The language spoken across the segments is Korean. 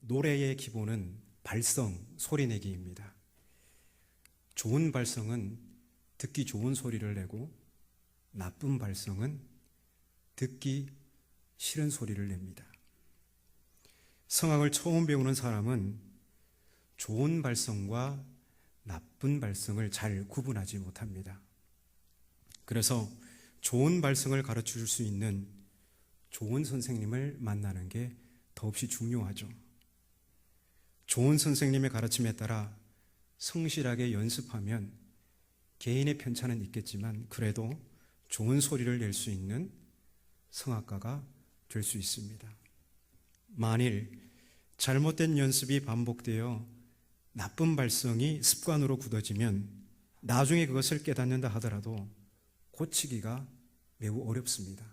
노래의 기본은 발성, 소리내기입니다. 좋은 발성은 듣기 좋은 소리를 내고 나쁜 발성은 듣기 싫은 소리를 냅니다. 성악을 처음 배우는 사람은 좋은 발성과 나쁜 발성을 잘 구분하지 못합니다. 그래서 좋은 발성을 가르쳐 줄 수 있는 좋은 선생님을 만나는 게 더없이 중요하죠. 좋은 선생님의 가르침에 따라 성실하게 연습하면 개인의 편차는 있겠지만 그래도 좋은 소리를 낼 수 있는 성악가가 될 수 있습니다. 만일 잘못된 연습이 반복되어 나쁜 발성이 습관으로 굳어지면 나중에 그것을 깨닫는다 하더라도 고치기가 매우 어렵습니다.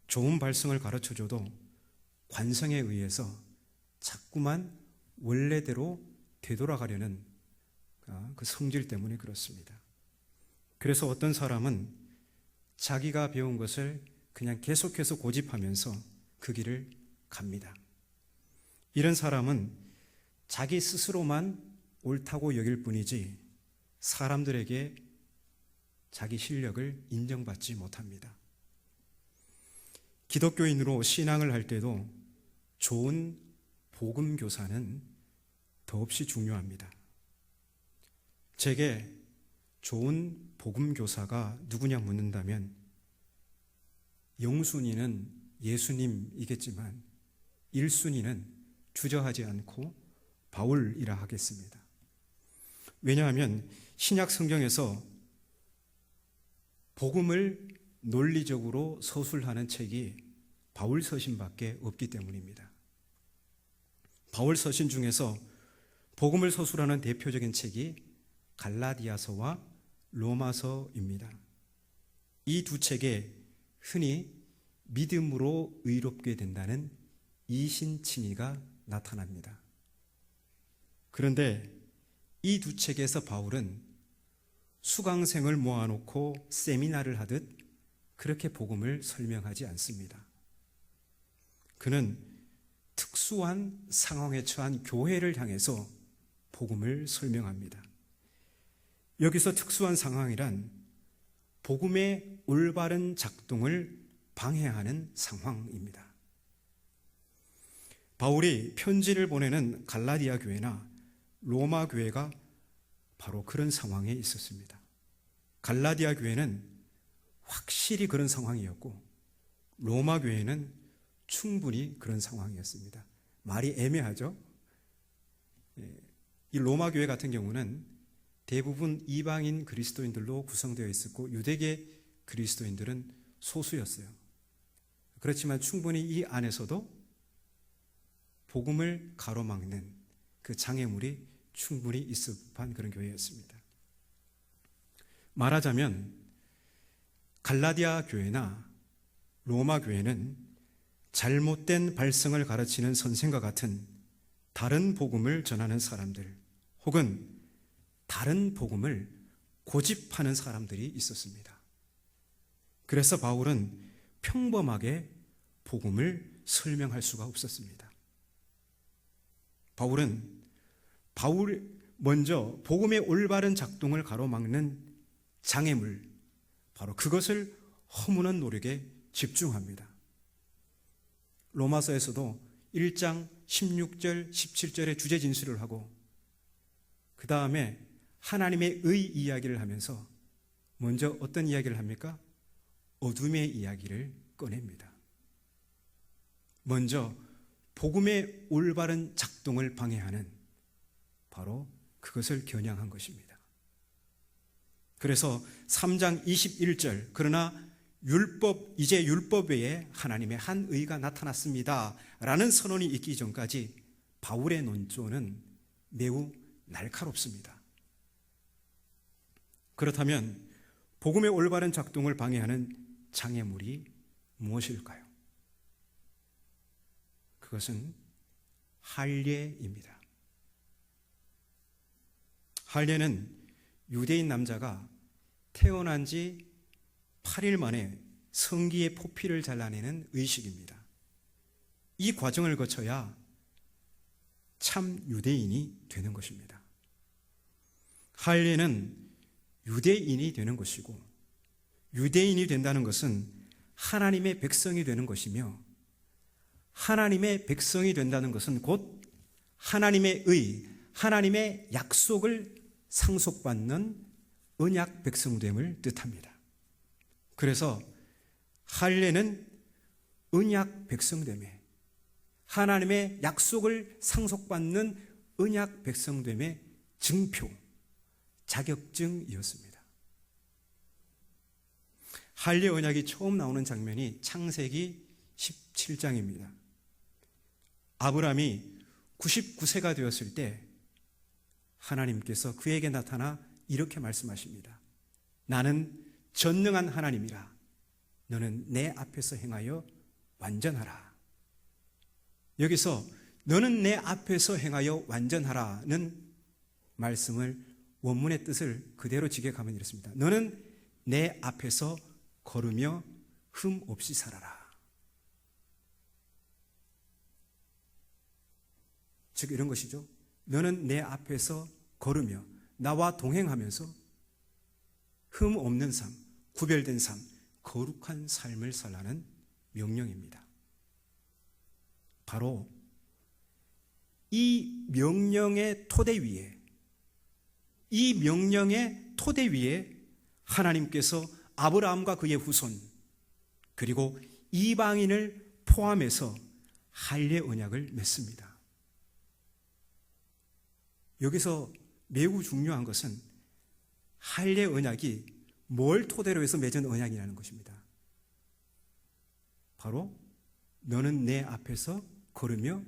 좋은 발성을 가르쳐줘도 관성에 의해서 자꾸만 원래대로 되돌아가려는 그 성질 때문에 그렇습니다. 그래서 어떤 사람은 자기가 배운 것을 그냥 계속해서 고집하면서 그 길을 갑니다. 이런 사람은 자기 스스로만 옳다고 여길 뿐이지 사람들에게 자기 실력을 인정받지 못합니다. 기독교인으로 신앙을 할 때도 좋은 복음교사는 더없이 중요합니다. 제게 좋은 복음교사가 누구냐 묻는다면 영순위는 예수님이겠지만 1순위는 주저하지 않고 바울이라 하겠습니다. 왜냐하면 신약 성경에서 복음을 논리적으로 서술하는 책이 바울 서신밖에 없기 때문입니다. 바울 서신 중에서 복음을 서술하는 대표적인 책이 갈라디아서와 로마서입니다. 이 두 책에 흔히 믿음으로 의롭게 된다는 이신칭의가 나타납니다. 그런데 이 두 책에서 바울은 수강생을 모아놓고 세미나를 하듯 그렇게 복음을 설명하지 않습니다. 그는 특수한 상황에 처한 교회를 향해서 복음을 설명합니다. 여기서 특수한 상황이란 복음의 올바른 작동을 방해하는 상황입니다. 바울이 편지를 보내는 갈라디아 교회나 로마 교회가 바로 그런 상황에 있었습니다. 갈라디아 교회는 확실히 그런 상황이었고 로마 교회는 충분히 그런 상황이었습니다. 말이 애매하죠? 이 로마 교회 같은 경우는 대부분 이방인 그리스도인들로 구성되어 있었고 유대계 그리스도인들은 소수였어요. 그렇지만 충분히 이 안에서도 복음을 가로막는 그 장애물이 충분히 있을 법한 그런 교회였습니다. 말하자면 갈라디아 교회나 로마 교회는 잘못된 발성을 가르치는 선생과 같은 다른 복음을 전하는 사람들 혹은 다른 복음을 고집하는 사람들이 있었습니다. 그래서 바울은 평범하게 복음을 설명할 수가 없었습니다. 바울은 먼저 복음의 올바른 작동을 가로막는 장애물, 바로 그것을 허무는 노력에 집중합니다. 로마서에서도 1장 16절, 17절의 주제 진술을 하고 그 다음에 하나님의 의 이야기를 하면서 먼저 어떤 이야기를 합니까? 어둠의 이야기를 꺼냅니다. 먼저 복음의 올바른 작동을 방해하는 바로 그것을 겨냥한 것입니다. 그래서 3장 21절 그러나 이제 율법 외에 하나님의 한 의가 나타났습니다 라는 선언이 있기 전까지 바울의 논조는 매우 날카롭습니다. 그렇다면 복음의 올바른 작동을 방해하는 장애물이 무엇일까요? 그것은 할례입니다. 할례는 유대인 남자가 태어난 지 8일 만에 성기의 포피를 잘라내는 의식입니다. 이 과정을 거쳐야 참 유대인이 되는 것입니다. 할례는 유대인이 되는 것이고, 유대인이 된다는 것은 하나님의 백성이 되는 것이며, 하나님의 백성이 된다는 것은 곧 하나님의 하나님의 약속을 상속받는 언약 백성됨을 뜻합니다. 그래서 할례는 언약 백성됨에, 하나님의 약속을 상속받는 언약 백성됨의 증표, 자격증이었습니다. 할례 언약이 처음 나오는 장면이 창세기 17장입니다. 아브라함이 99세가 되었을 때 하나님께서 그에게 나타나 이렇게 말씀하십니다. 나는 전능한 하나님이라. 너는 내 앞에서 행하여 완전하라. 여기서 너는 내 앞에서 행하여 완전하라는 말씀을, 원문의 뜻을 그대로 직역하면 이렇습니다. 너는 내 앞에서 걸으며 흠 없이 살아라. 즉 이런 것이죠. 너는 내 앞에서 걸으며 나와 동행하면서 흠 없는 삶, 구별된 삶, 거룩한 삶을 살라는 명령입니다. 바로 이 명령의 토대 위에 하나님께서 아브라함과 그의 후손, 그리고 이방인을 포함해서 할례 언약을 맺습니다. 여기서 매우 중요한 것은 할례 언약이 뭘 토대로 해서 맺은 언약이라는 것입니다. 바로 너는 내 앞에서 걸으며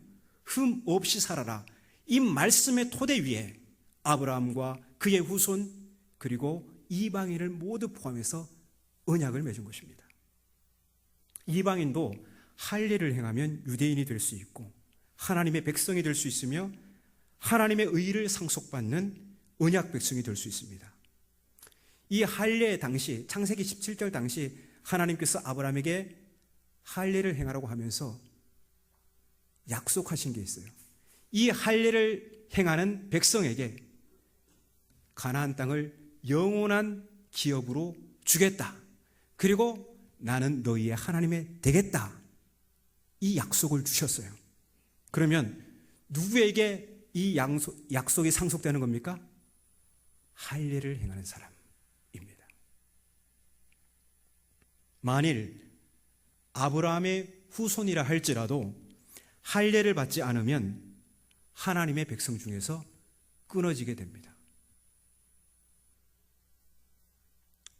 흠 없이 살아라. 이 말씀의 토대 위에 아브라함과 그의 후손, 그리고 이방인을 모두 포함해서 언약을 맺은 것입니다. 이방인도 할례를 행하면 유대인이 될 수 있고 하나님의 백성이 될 수 있으며 하나님의 의를 상속받는 언약 백성이 될 수 있습니다. 이 할례 당시, 창세기 17절 당시 하나님께서 아브라함에게 할례를 행하라고 하면서 약속하신 게 있어요. 이 할례를 행하는 백성에게 가나안 땅을 영원한 기업으로 주겠다. 그리고 나는 너희의 하나님이 되겠다. 이 약속을 주셨어요. 그러면 누구에게 이 약속이 상속되는 겁니까? 할례를 행하는 사람입니다. 만일 아브라함의 후손이라 할지라도 할례를 받지 않으면 하나님의 백성 중에서 끊어지게 됩니다.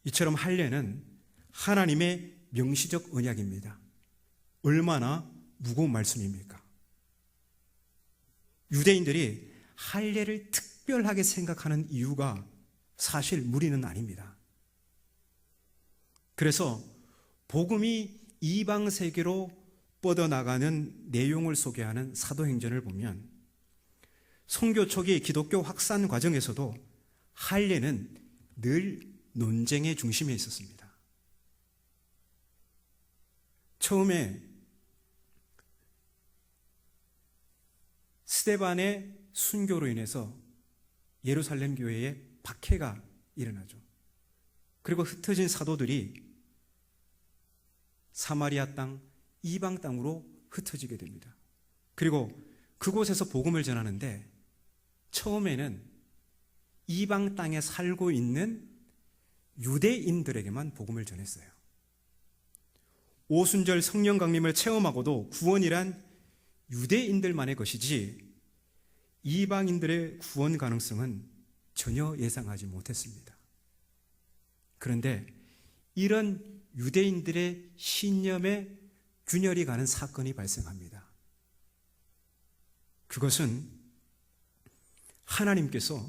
이처럼 할례는 하나님의 명시적 언약입니다. 얼마나 무거운 말씀입니까? 유대인들이 할례를 특별하게 생각하는 이유가 사실 무리는 아닙니다. 그래서 복음이 이방 세계로 뻗어나가는 내용을 소개하는 사도행전을 보면 선교 초기 기독교 확산 과정에서도 할례는 늘 논쟁의 중심에 있었습니다. 처음에 스데반의 순교로 인해서 예루살렘 교회에 박해가 일어나죠. 그리고 흩어진 사도들이 사마리아 땅, 이방 땅으로 흩어지게 됩니다. 그리고 그곳에서 복음을 전하는데 처음에는 이방 땅에 살고 있는 유대인들에게만 복음을 전했어요. 오순절 성령 강림을 체험하고도 구원이란 유대인들만의 것이지 이방인들의 구원 가능성은 전혀 예상하지 못했습니다. 그런데 이런 유대인들의 신념에 균열이 가는 사건이 발생합니다. 그것은 하나님께서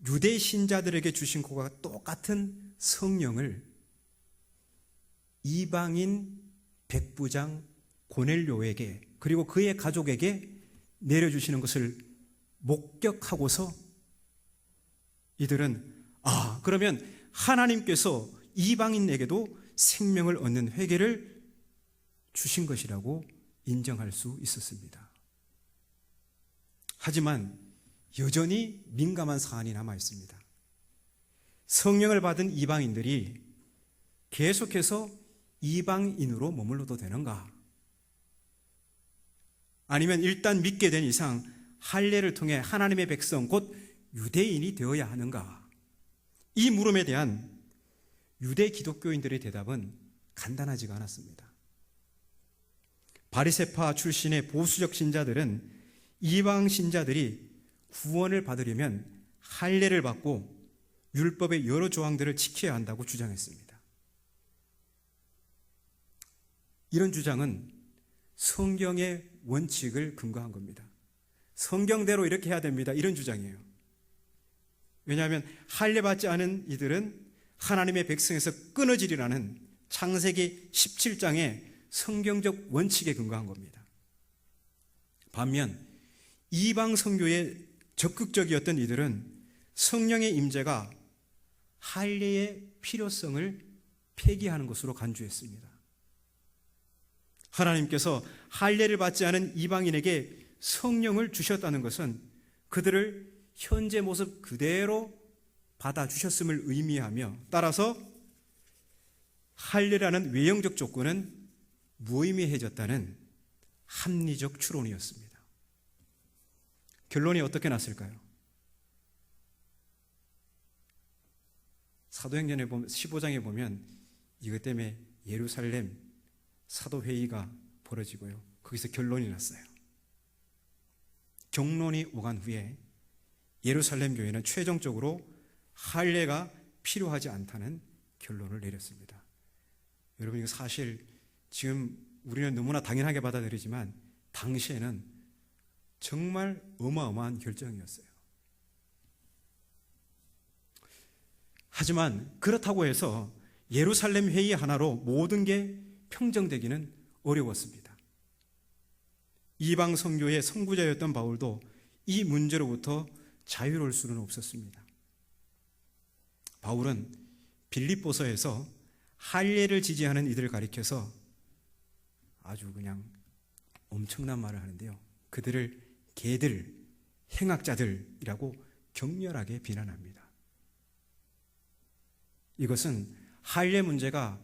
유대 신자들에게 주신 것과 똑같은 성령을 이방인 백부장 고넬료에게 그리고 그의 가족에게 내려주시는 것을 목격하고서 이들은 그러면 하나님께서 이방인에게도 생명을 얻는 회개를 주신 것이라고 인정할 수 있었습니다. 하지만 여전히 민감한 사안이 남아 있습니다. 성령을 받은 이방인들이 계속해서 이방인으로 머물러도 되는가? 아니면 일단 믿게 된 이상 할례를 통해 하나님의 백성 곧 유대인이 되어야 하는가? 이 물음에 대한 유대 기독교인들의 대답은 간단하지가 않았습니다. 바리새파 출신의 보수적 신자들은 이방 신자들이 구원을 받으려면 할례를 받고 율법의 여러 조항들을 지켜야 한다고 주장했습니다. 이런 주장은 성경의 원칙을 근거한 겁니다. 성경대로 이렇게 해야 됩니다. 이런 주장이에요. 왜냐하면 할례 받지 않은 이들은 하나님의 백성에서 끊어지리라는 창세기 17장의 성경적 원칙에 근거한 겁니다. 반면 이방 선교에 적극적이었던 이들은 성령의 임재가 할례의 필요성을 폐기하는 것으로 간주했습니다. 하나님께서 할례를 받지 않은 이방인에게 성령을 주셨다는 것은 그들을 현재 모습 그대로 받아주셨음을 의미하며, 따라서 할례라는 외형적 조건은 무의미해졌다는 합리적 추론이었습니다. 결론이 어떻게 났을까요? 사도행전에 보면 15장에 보면 이것 때문에 예루살렘 사도회의가 벌어지고요, 거기서 결론이 났어요. 경론이 오간 후에 예루살렘 교회는 최종적으로 할례가 필요하지 않다는 결론을 내렸습니다. 여러분, 이거 사실 지금 우리는 너무나 당연하게 받아들이지만 당시에는 정말 어마어마한 결정이었어요. 하지만 그렇다고 해서 예루살렘 회의 하나로 모든 게 평정되기는 어려웠습니다. 이방 선교의 선구자였던 바울도 이 문제로부터 자유로울 수는 없었습니다. 바울은 빌립보서에서 할례를 지지하는 이들을 가리켜서 아주 그냥 엄청난 말을 하는데요, 그들을 개들, 행악자들이라고 격렬하게 비난합니다. 이것은 할례 문제가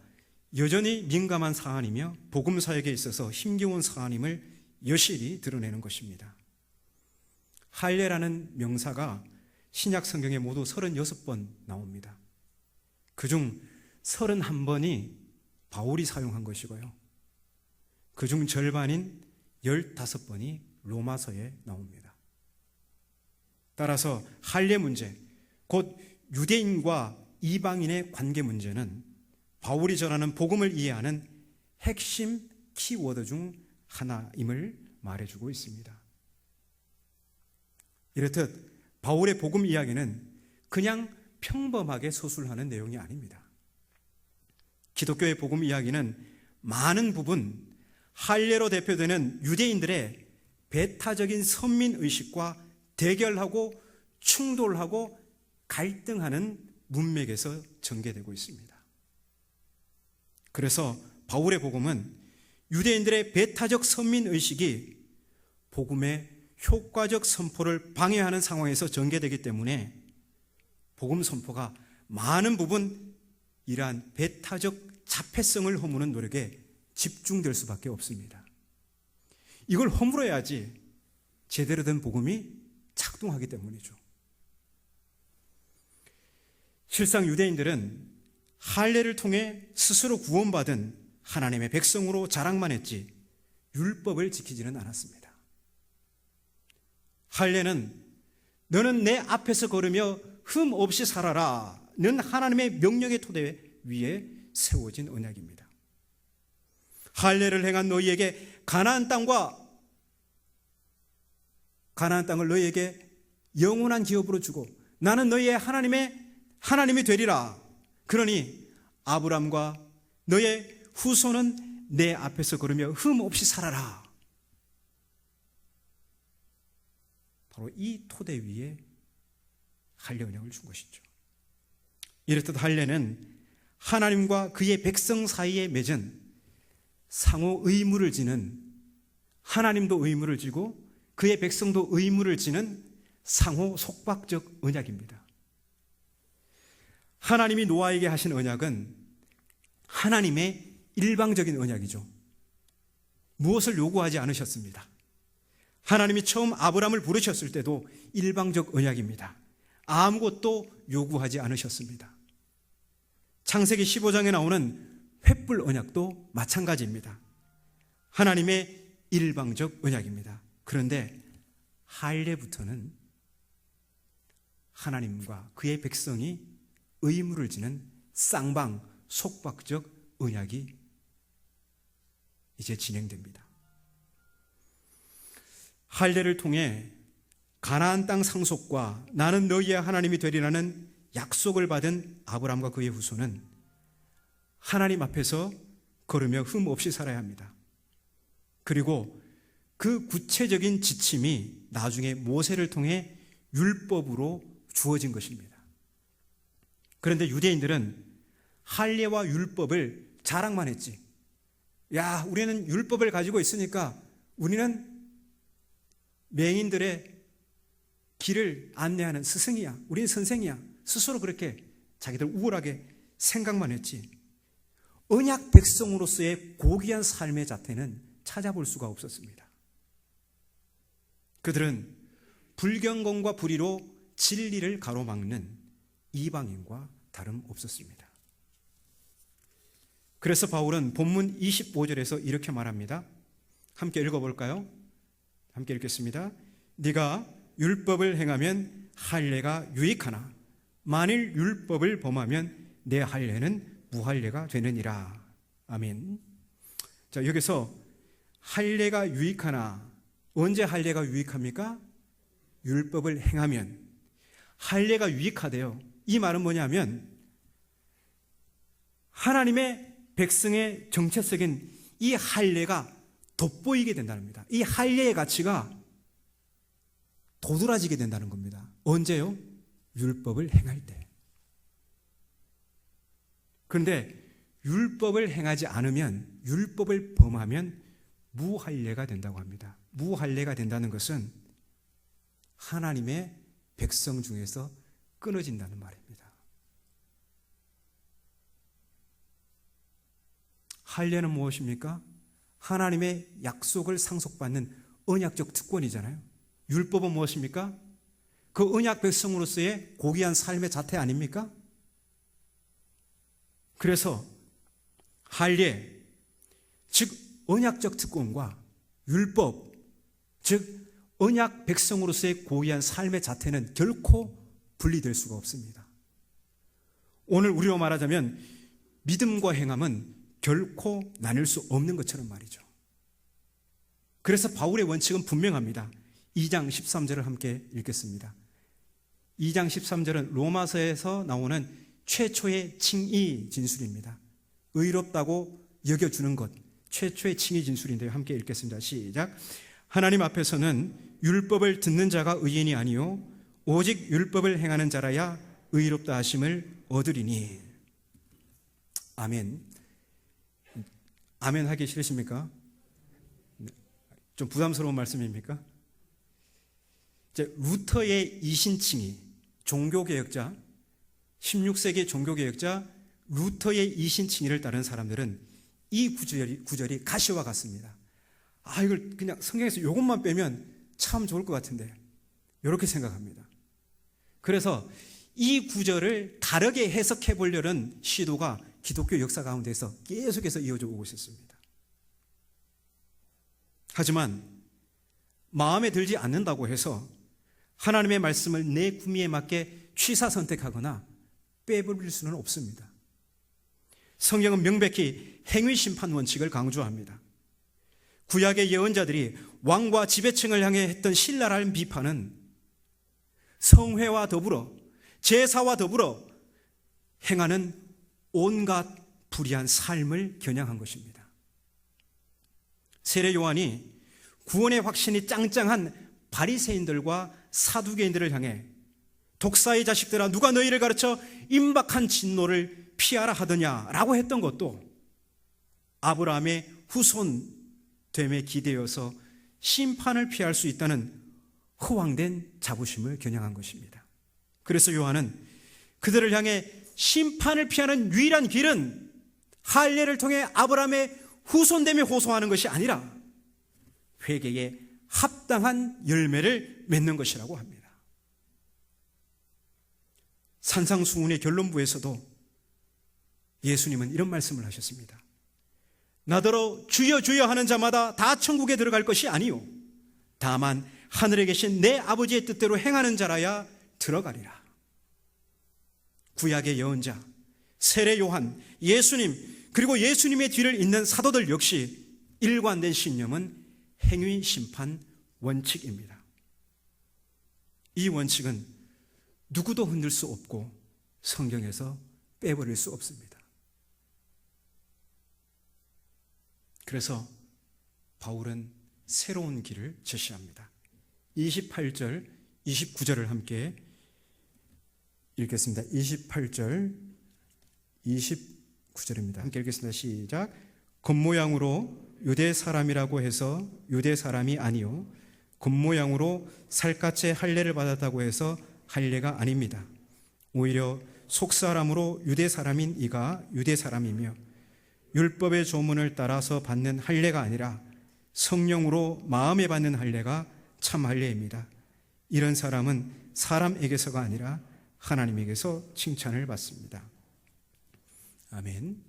여전히 민감한 사안이며 복음 사역에 있어서 힘겨운 사안임을 여실히 드러내는 것입니다. 할례라는 명사가 신약 성경에 모두 36번 나옵니다. 그중 31번이 바울이 사용한 것이고요, 그중 절반인 15번이 로마서에 나옵니다. 따라서 할례 문제, 곧 유대인과 이방인의 관계 문제는 바울이 전하는 복음을 이해하는 핵심 키워드 중 하나임을 말해주고 있습니다. 이렇듯 바울의 복음 이야기는 그냥 평범하게 서술하는 내용이 아닙니다. 기독교의 복음 이야기는 많은 부분 할례로 대표되는 유대인들의 배타적인 선민의식과 대결하고 충돌하고 갈등하는 문맥에서 전개되고 있습니다. 그래서 바울의 복음은 유대인들의 배타적 선민의식이 복음의 효과적 선포를 방해하는 상황에서 전개되기 때문에 복음 선포가 많은 부분 이러한 배타적 자폐성을 허무는 노력에 집중될 수밖에 없습니다. 이걸 허물어야지 제대로 된 복음이 작동하기 때문이죠. 실상 유대인들은 할례를 통해 스스로 구원받은 하나님의 백성으로 자랑만 했지 율법을 지키지는 않았습니다. 할례는 너는 내 앞에서 걸으며 흠 없이 살아라 는 하나님의 명령의 토대 위에 세워진 언약입니다. 할례를 행한 너희에게 가나안 땅을 너희에게 영원한 기업으로 주고 나는 너희의 하나님이 되리라. 그러니 아브람과 너의 후손은 내 앞에서 걸으며 흠 없이 살아라. 바로 이 토대 위에 할례 언약을 준 것이죠. 이렇듯 할례는 하나님과 그의 백성 사이에 맺은 상호 의무를 지는, 하나님도 의무를 지고 그의 백성도 의무를 지는 상호 속박적 언약입니다. 하나님이 노아에게 하신 언약은 하나님의 일방적인 언약이죠. 무엇을 요구하지 않으셨습니다. 하나님이 처음 아브라함을 부르셨을 때도 일방적 언약입니다. 아무것도 요구하지 않으셨습니다. 창세기 15장에 나오는 횃불 언약도 마찬가지입니다. 하나님의 일방적 언약입니다. 그런데 할례부터는 하나님과 그의 백성이 의무를 지는 쌍방 속박적 언약이 이제 진행됩니다. 할례를 통해 가나안 땅 상속과 나는 너희의 하나님이 되리라는 약속을 받은 아브라함과 그의 후손은 하나님 앞에서 걸으며 흠 없이 살아야 합니다. 그리고 그 구체적인 지침이 나중에 모세를 통해 율법으로 주어진 것입니다. 그런데 유대인들은 할례와 율법을 자랑만 했지. 야, 우리는 율법을 가지고 있으니까 우리는 맹인들의 길을 안내하는 스승이야. 우리는 선생이야. 스스로 그렇게 자기들 우월하게 생각만 했지. 언약 백성으로서의 고귀한 삶의 자태는 찾아볼 수가 없었습니다. 그들은 불경건과 불의로 진리를 가로막는 이방인과 다름없었습니다. 그래서 바울은 본문 25절에서 이렇게 말합니다. 함께 읽어볼까요? 함께 읽겠습니다. 네가 율법을 행하면 할례가 유익하나 만일 율법을 범하면 내 할례는 무할례가 되느니라. 아멘. 자, 여기서 할례가 유익하나, 언제 할례가 유익합니까? 율법을 행하면 할례가 유익하대요. 이 말은 뭐냐면 하나님의 백성의 정체성인 이 할례가 돋보이게 된다는 겁니다. 이 할례의 가치가 도드라지게 된다는 겁니다. 언제요? 율법을 행할 때. 그런데 율법을 행하지 않으면, 율법을 범하면 무할례가 된다고 합니다. 무할례가 된다는 것은 하나님의 백성 중에서 끊어진다는 말입니다. 할례는 무엇입니까? 하나님의 약속을 상속받는 언약적 특권이잖아요. 율법은 무엇입니까? 그 언약 백성으로서의 고귀한 삶의 자태 아닙니까? 그래서 할례, 즉 언약적 특권과 율법, 즉 언약 백성으로서의 고귀한 삶의 자태는 결코 분리될 수가 없습니다. 오늘 우리로 말하자면 믿음과 행함은 결코 나눌 수 없는 것처럼 말이죠. 그래서 바울의 원칙은 분명합니다. 2장 13절을 함께 읽겠습니다. 2장 13절은 로마서에서 나오는 최초의 칭의 진술입니다. 의롭다고 여겨주는 것, 최초의 칭의 진술인데요. 함께 읽겠습니다. 시작. 하나님 앞에서는 율법을 듣는 자가 의인이 아니요 오직 율법을 행하는 자라야 의롭다 하심을 얻으리니. 아멘. 아멘 하기 싫으십니까? 좀 부담스러운 말씀입니까? 루터의 이신칭의, 종교개혁자, 16세기 종교개혁자 루터의 이신칭의를 따른 사람들은 이 구절이 가시와 같습니다. 이걸 그냥 성경에서 이것만 빼면 참 좋을 것 같은데, 이렇게 생각합니다. 그래서 이 구절을 다르게 해석해 보려는 시도가 기독교 역사 가운데서 계속해서 이어져 오고 있었습니다. 하지만 마음에 들지 않는다고 해서 하나님의 말씀을 내 구미에 맞게 취사 선택하거나 빼버릴 수는 없습니다. 성경은 명백히 행위 심판 원칙을 강조합니다. 구약의 예언자들이 왕과 지배층을 향해 했던 신랄한 비판은 성회와 더불어 제사와 더불어 행하는 온갖 불의한 삶을 겨냥한 것입니다. 세례 요한이 구원의 확신이 짱짱한 바리새인들과 사두개인들을 향해 독사의 자식들아 누가 너희를 가르쳐 임박한 진노를 피하라 하더냐라고 했던 것도 아브라함의 후손됨에 기대어서 심판을 피할 수 있다는 허황된 자부심을 겨냥한 것입니다. 그래서 요한은 그들을 향해 심판을 피하는 유일한 길은 할례를 통해 아브라함의 후손됨에 호소하는 것이 아니라 회개에 합당한 열매를 맺는 것이라고 합니다. 산상수훈의 결론부에서도 예수님은 이런 말씀을 하셨습니다. 나더러 주여 주여 하는 자마다 다 천국에 들어갈 것이 아니요 다만 하늘에 계신 내 아버지의 뜻대로 행하는 자라야 들어가리라. 구약의 예언자, 세례 요한, 예수님, 그리고 예수님의 뒤를 잇는 사도들 역시 일관된 신념은 행위 심판 원칙입니다. 이 원칙은 누구도 흔들 수 없고 성경에서 빼버릴 수 없습니다. 그래서 바울은 새로운 길을 제시합니다. 28절, 29절을 함께 읽겠습니다. 28절, 29절입니다. 함께 읽겠습니다. 시작. 겉모양으로 유대 사람이라고 해서 유대 사람이 아니요 겉모양으로 살갗의 할례를 받았다고 해서 할례가 아닙니다. 오히려 속사람으로 유대 사람인 이가 유대 사람이며 율법의 조문을 따라서 받는 할례가 아니라 성령으로 마음에 받는 할례가 참 할례입니다. 이런 사람은 사람에게서가 아니라 하나님에게서 칭찬을 받습니다. 아멘.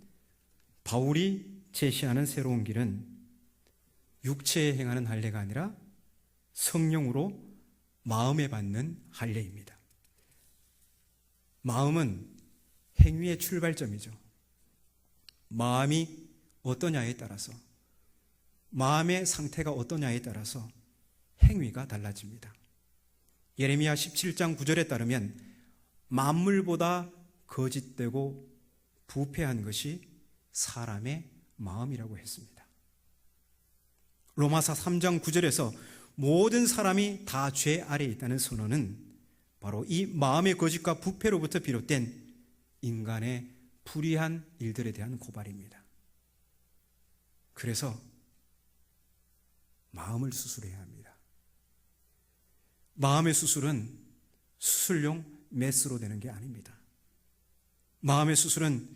바울이 제시하는 새로운 길은 육체에 행하는 할례가 아니라 성령으로 마음에 받는 할례입니다. 마음은 행위의 출발점이죠. 마음이 어떠냐에 따라서, 마음의 상태가 어떠냐에 따라서 행위가 달라집니다. 예레미야 17장 9절에 따르면 만물보다 거짓되고 부패한 것이 사람의 마음이라고 했습니다. 로마서 3장 9절에서 모든 사람이 다 죄 아래에 있다는 선언은 바로 이 마음의 거짓과 부패로부터 비롯된 인간의 불의한 일들에 대한 고발입니다. 그래서 마음을 수술해야 합니다. 마음의 수술은 수술용 메스로 되는 게 아닙니다. 마음의 수술은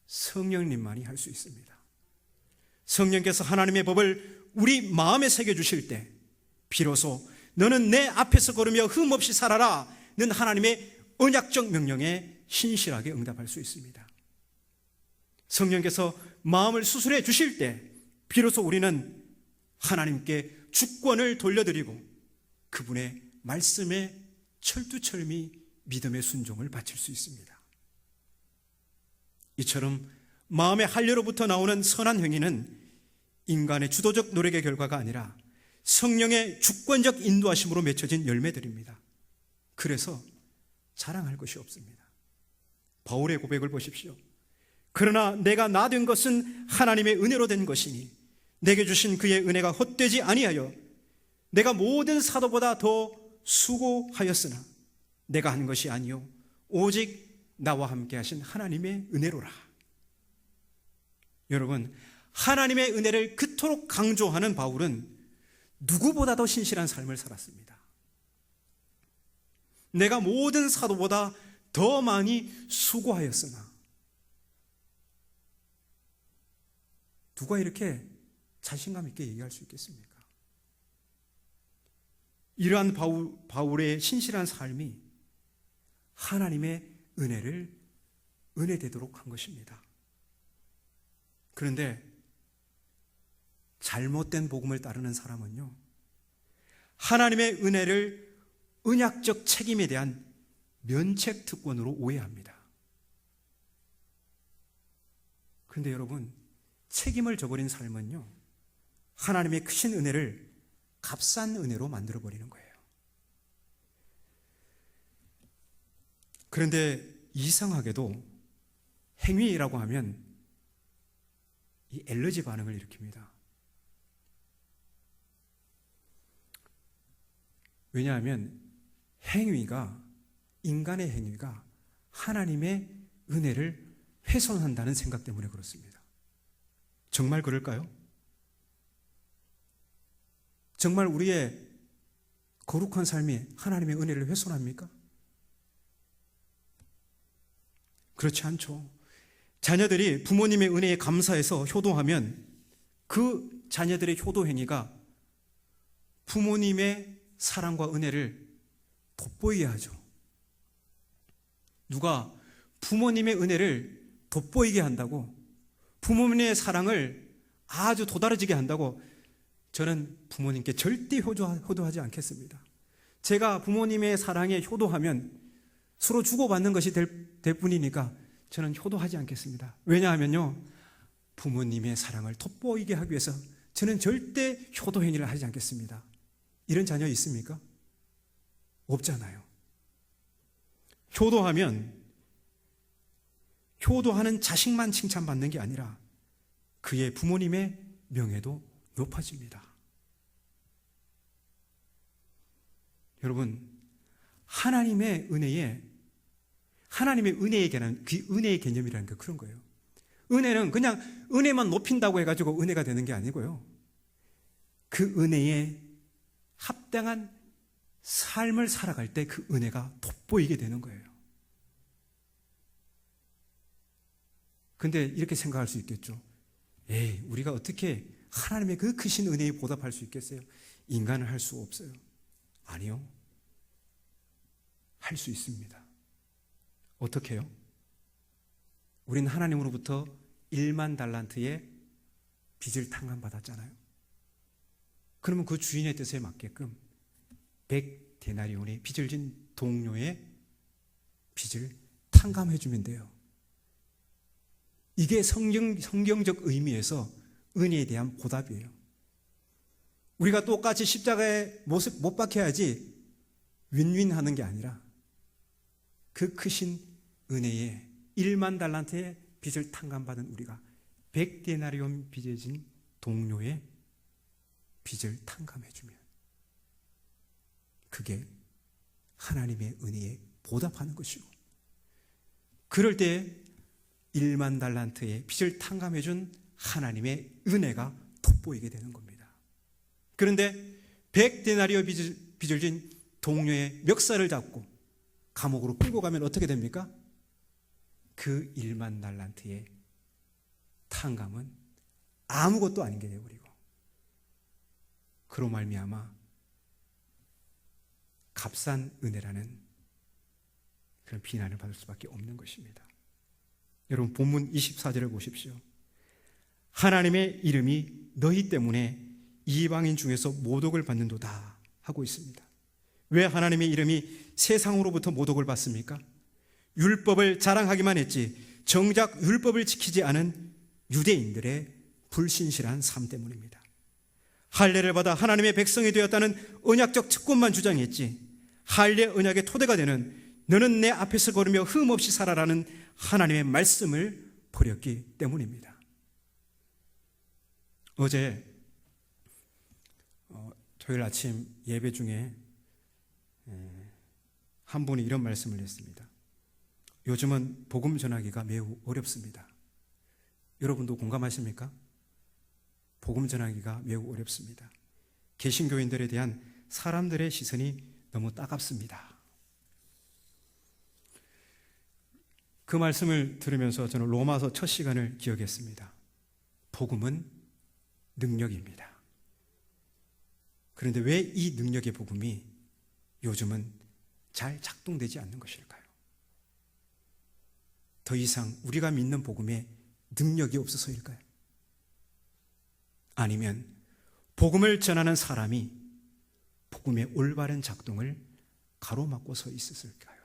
성령님만이 할 수 있습니다. 성령께서 하나님의 법을 우리 마음에 새겨주실 때 비로소 너는 내 앞에서 걸으며 흠없이 살아라 는 하나님의 언약적 명령에 신실하게 응답할 수 있습니다. 성령께서 마음을 수술해 주실 때 비로소 우리는 하나님께 주권을 돌려드리고 그분의 말씀에 철두철미 믿음의 순종을 바칠 수 있습니다. 이처럼 마음의 할례로부터 나오는 선한 행위는 인간의 주도적 노력의 결과가 아니라 성령의 주권적 인도하심으로 맺혀진 열매들입니다. 그래서 자랑할 것이 없습니다. 바울의 고백을 보십시오. 그러나 내가 나 된 것은 하나님의 은혜로 된 것이니 내게 주신 그의 은혜가 헛되지 아니하여 내가 모든 사도보다 더 수고하였으나 내가 한 것이 아니요 오직 나와 함께 하신 하나님의 은혜로라. 여러분, 하나님의 은혜를 그토록 강조하는 바울은 누구보다도 신실한 삶을 살았습니다. 내가 모든 사도보다 더 많이 수고하였으나, 누가 이렇게 자신감 있게 얘기할 수 있겠습니까? 이러한 바울의 신실한 삶이 하나님의 은혜를 은혜되도록 한 것입니다. 그런데 잘못된 복음을 따르는 사람은요, 하나님의 은혜를 언약적 책임에 대한 면책 특권으로 오해합니다. 그런데 여러분, 책임을 져버린 삶은요, 하나님의 크신 은혜를 값싼 은혜로 만들어버리는 거예요. 그런데 이상하게도 행위라고 하면 이 엘러지 반응을 일으킵니다. 왜냐하면 인간의 행위가 하나님의 은혜를 훼손한다는 생각 때문에 그렇습니다. 정말 그럴까요? 정말 우리의 거룩한 삶이 하나님의 은혜를 훼손합니까? 그렇지 않죠. 자녀들이 부모님의 은혜에 감사해서 효도하면 그 자녀들의 효도 행위가 부모님의 사랑과 은혜를 돋보이게 하죠. 누가 부모님의 은혜를 돋보이게 한다고, 부모님의 사랑을 아주 도드라지게 한다고 저는 부모님께 절대 효도하지 않겠습니다. 제가 부모님의 사랑에 효도하면 서로 주고받는 것이 될 뿐이니까 저는 효도하지 않겠습니다. 왜냐하면요, 부모님의 사랑을 돋보이게 하기 위해서 저는 절대 효도 행위를 하지 않겠습니다. 이런 자녀 있습니까? 없잖아요. 효도하는 자식만 칭찬받는 게 아니라 그의 부모님의 명예도 높아집니다. 여러분, 하나님의 은혜의 개념, 그 은혜의 개념이라는 게 그런 거예요. 은혜는 그냥 은혜만 높인다고 해가지고 은혜가 되는 게 아니고요, 그 은혜에 합당한 삶을 살아갈 때 그 은혜가 돋보이게 되는 거예요. 근데 이렇게 생각할 수 있겠죠. 우리가 어떻게 하나님의 그 크신 은혜에 보답할 수 있겠어요? 인간은 할 수 없어요. 아니요, 할 수 있습니다. 어떻게 해요? 우린 하나님으로부터 1만 달란트의 빚을 탕감받았잖아요. 그러면 그 주인의 뜻에 맞게끔 100데나리온의 빚을 진 동료의 빚을 탕감해 주면 돼요. 이게 성경적 의미에서 은혜에 대한 보답이에요. 우리가 똑같이 십자가에 못 박혀야지 윈윈하는 게 아니라 그 크신 은혜에 1만 달란트의 빚을 탕감받은 우리가 100데나리온 빚을 진 동료의 빚을 탕감해 주면 그게 하나님의 은혜에 보답하는 것이고, 그럴 때 1만 달란트의 빚을 탕감해 준 하나님의 은혜가 돋보이게 되는 겁니다. 그런데 100데나리온 빚을 진 동료의 멱살을 잡고 감옥으로 끌고 가면 어떻게 됩니까? 그 1만 달란트의 탕감은 아무것도 아닌 게 되어버리고, 그로 말미암아 값싼 은혜라는 그런 비난을 받을 수밖에 없는 것입니다. 여러분, 본문 24절을 보십시오. 하나님의 이름이 너희 때문에 이방인 중에서 모독을 받는도다 하고 있습니다. 왜 하나님의 이름이 세상으로부터 모독을 받습니까? 율법을 자랑하기만 했지 정작 율법을 지키지 않은 유대인들의 불신실한 삶 때문입니다. 할례를 받아 하나님의 백성이 되었다는 언약적 특권만 주장했지 할례 언약의 토대가 되는 너는 내 앞에서 걸으며 흠없이 살아라는 하나님의 말씀을 버렸기 때문입니다. 어제 토요일 아침 예배 중에 한 분이 이런 말씀을 했습니다. 요즘은 복음 전하기가 매우 어렵습니다. 여러분도 공감하십니까? 복음 전하기가 매우 어렵습니다. 개신교인들에 대한 사람들의 시선이 너무 따갑습니다. 그 말씀을 들으면서 저는 로마서 첫 시간을 기억했습니다. 복음은 능력입니다. 그런데 왜 이 능력의 복음이 요즘은 잘 작동되지 않는 것일까요? 더 이상 우리가 믿는 복음에 능력이 없어서일까요? 아니면 복음을 전하는 사람이 복음의 올바른 작동을 가로막고 서 있었을까요?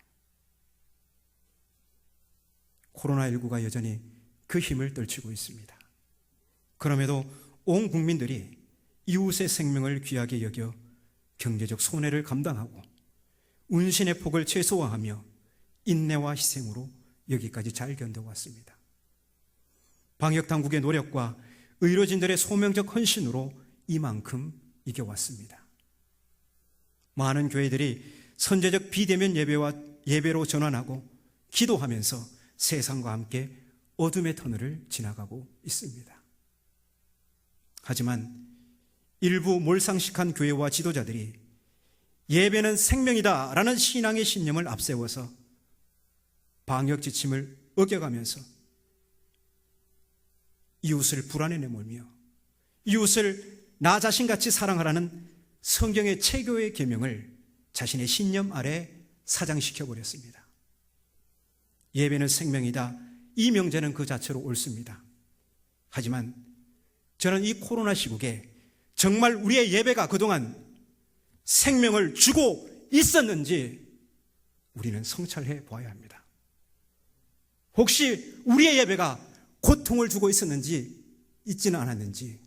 코로나19가 여전히 그 힘을 떨치고 있습니다. 그럼에도 온 국민들이 이웃의 생명을 귀하게 여겨 경제적 손해를 감당하고 운신의 폭을 최소화하며 인내와 희생으로 여기까지 잘 견뎌왔습니다. 방역당국의 노력과 의료진들의 소명적 헌신으로 이만큼 이겨왔습니다. 많은 교회들이 선제적 비대면 예배로 전환하고 기도하면서 세상과 함께 어둠의 터널을 지나가고 있습니다. 하지만 일부 몰상식한 교회와 지도자들이 예배는 생명이다 라는 신앙의 신념을 앞세워서 방역 지침을 어겨가면서 이웃을 불안에 내몰며 이웃을 나 자신같이 사랑하라는 성경의 체교의 계명을 자신의 신념 아래 사장시켜버렸습니다. 예배는 생명이다. 이 명제는 그 자체로 옳습니다. 하지만 저는 이 코로나 시국에 정말 우리의 예배가 그동안 생명을 주고 있었는지 우리는 성찰해 보아야 합니다. 혹시 우리의 예배가 고통을 주고 있었는지 있지는 않았는지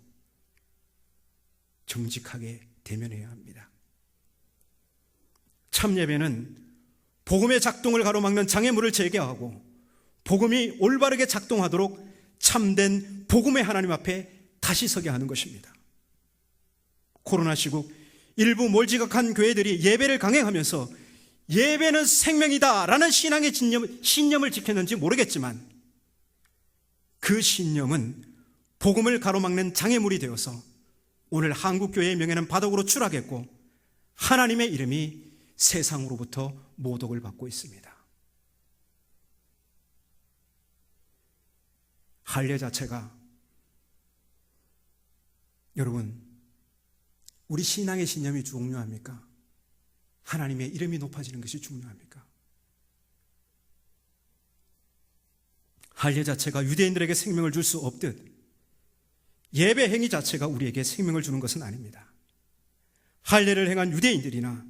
정직하게 대면해야 합니다. 참 예배는 복음의 작동을 가로막는 장애물을 제거하고 복음이 올바르게 작동하도록 참된 복음의 하나님 앞에 다시 서게 하는 것입니다. 코로나 시국 일부 몰지각한 교회들이 예배를 강행하면서 예배는 생명이다 라는 신앙의 신념을 지켰는지 모르겠지만 그 신념은 복음을 가로막는 장애물이 되어서 오늘 한국교회의 명예는 바닥으로 추락했고 하나님의 이름이 세상으로부터 모독을 받고 있습니다. 할례 자체가 여러분 우리 신앙의 신념이 중요합니까? 하나님의 이름이 높아지는 것이 중요합니까? 할례 자체가 유대인들에게 생명을 줄 수 없듯 예배 행위 자체가 우리에게 생명을 주는 것은 아닙니다. 할례를 행한 유대인들이나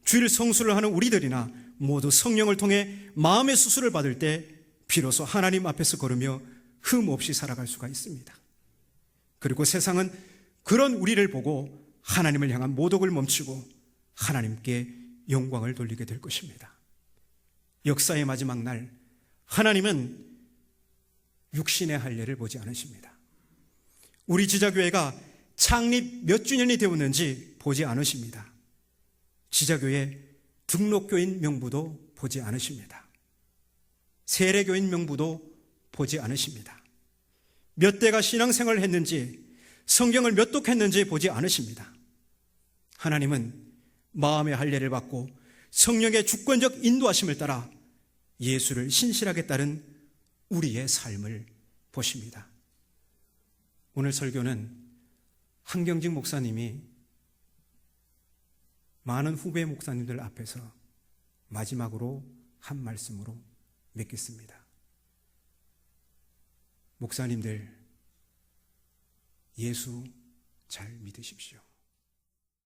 주일 성수를 하는 우리들이나 모두 성령을 통해 마음의 수술을 받을 때 비로소 하나님 앞에서 걸으며 흠 없이 살아갈 수가 있습니다. 그리고 세상은 그런 우리를 보고 하나님을 향한 모독을 멈추고 하나님께 영광을 돌리게 될 것입니다. 역사의 마지막 날 하나님은 육신의 할례를 보지 않으십니다. 우리 지자교회가 창립 몇 주년이 되었는지 보지 않으십니다. 지자교회 등록교인 명부도 보지 않으십니다. 세례교인 명부도 보지 않으십니다. 몇 대가 신앙생활을 했는지 성경을 몇 독했는지 보지 않으십니다. 하나님은 마음의 할례를 받고 성령의 주권적 인도하심을 따라 예수를 신실하게 따른 우리의 삶을 보십니다. 오늘 설교는 한경직 목사님이 많은 후배 목사님들 앞에서 마지막으로 한 말씀으로 맺겠습니다. 목사님들, 예수 잘 믿으십시오.